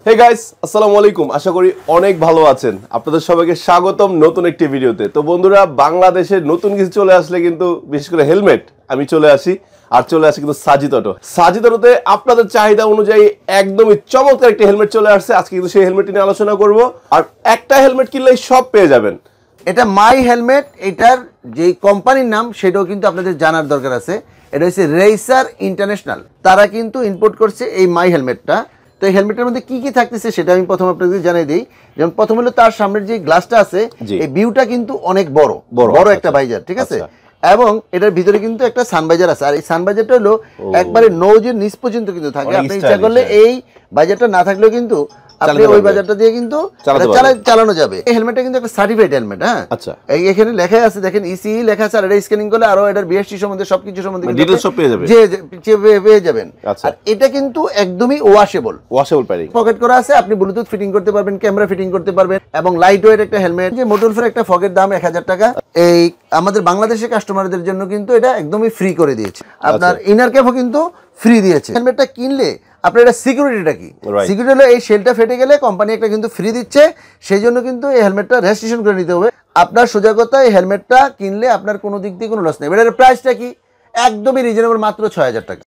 Hey guys, আসসালামু আলাইকুম। আশা করি অনেক ভালো আছেন। আপনাদের সবাইকে স্বাগতম নতুন একটি ভিডিওতে। তো বন্ধুরা, বাংলাদেশে নতুন কিছু চলে আসলে কিন্তু বিশেষ করে হেলমেট আমি চলে আসি, আর চলে আসে কিন্তু সাজিদ অটো। সাজিদ অটোতে আপনাদের চাহিদা অনুযায়ী একদমই চমৎকার একটি হেলমেট চলে আসছে। আজকে কিন্তু সেই হেলমেট নিয়ে আলোচনা করব। আর একটা হেলমেট কিনলেই সব পেয়ে যাবেন। এটা মাই হেলমেট, এটার যে কোম্পানির নাম সেটাও কিন্তু আপনাদের জানার দরকার আছে। এটা হচ্ছে রেসার ইন্টারন্যাশনাল, তারা কিন্তু ইম্পোর্ট করছে এই মাই হেলমেটটা। তো এই হেলমেটের মধ্যে কি কি থাকতেছে সেটা আমি প্রথম আপনাদের জানিয়ে দিই। যেমন প্রথম হলো তার সামনের যে গ্লাসটা আছে, এই ভিউটা কিন্তু অনেক বড় একটা ভাইজার, ঠিক আছে। এবং এটার ভিতরে কিন্তু একটা সানভাইজার আছে, আর এই সানভাইজারটা হলো একবারে নোজের নিচ পর্যন্ত কিন্তু থাকে। আপনি ইচ্ছা করলে এই ভাইজারটা না থাকলেও কিন্তু আপনি ওই বাজারটা দিয়ে কিন্তু চালানো যাবে। এই হেলমেটটা কিন্তু একটা সার্টিফাইড হেলমেট। হ্যাঁ, আচ্ছা, এখানে লেখা আছে, দেখেন ইসি লেখা আছে, আর এটা স্ক্যানিং করলে আরো এটার বিএসটি সম্বন্ধে সবকিছু সম্বন্ধে ডিটেইলস সব পেয়ে যাবেন। আর এটা কিন্তু একদমই ওয়াশেবল প্যারিং, পকেট করা আছে। আপনি ব্লুটুথ ফিটিং করতে পারবেন, ক্যামেরা ফিটিং করতে পারবেন, এবং লাইট ওয়েট একটা হেলমেট। যে মোটরফের একটা ফকের দাম 1000 টাকা। এই আমাদের বাংলাদেশের কাস্টমারদের জন্য কিন্তু এটা একদমই ফ্রি করে দিয়েছে। আপনার ইনার ক্যাপও কিন্তু ফ্রি দিয়েছে। হেলমেটটা কিনলে আপনার এটা সিকিউরিটিটা কি? সিকিউরিটি হলো এই শেলটা ফেটে গেলে কোম্পানি একটা কিন্তু ফ্রি দিচ্ছে, সেই জন্য কিন্তু এই হেলমেটটা রেজিস্ট্রেশন করে নিতে হবে। আপনার সোজা কথা, এই হেলমেটটা কিনলে আপনার কোনো দিক দিয়ে কোনো লস নেই। এটার প্রাইসটা কি? একদমই রিজনেবল, মাত্র 6000 টাকা।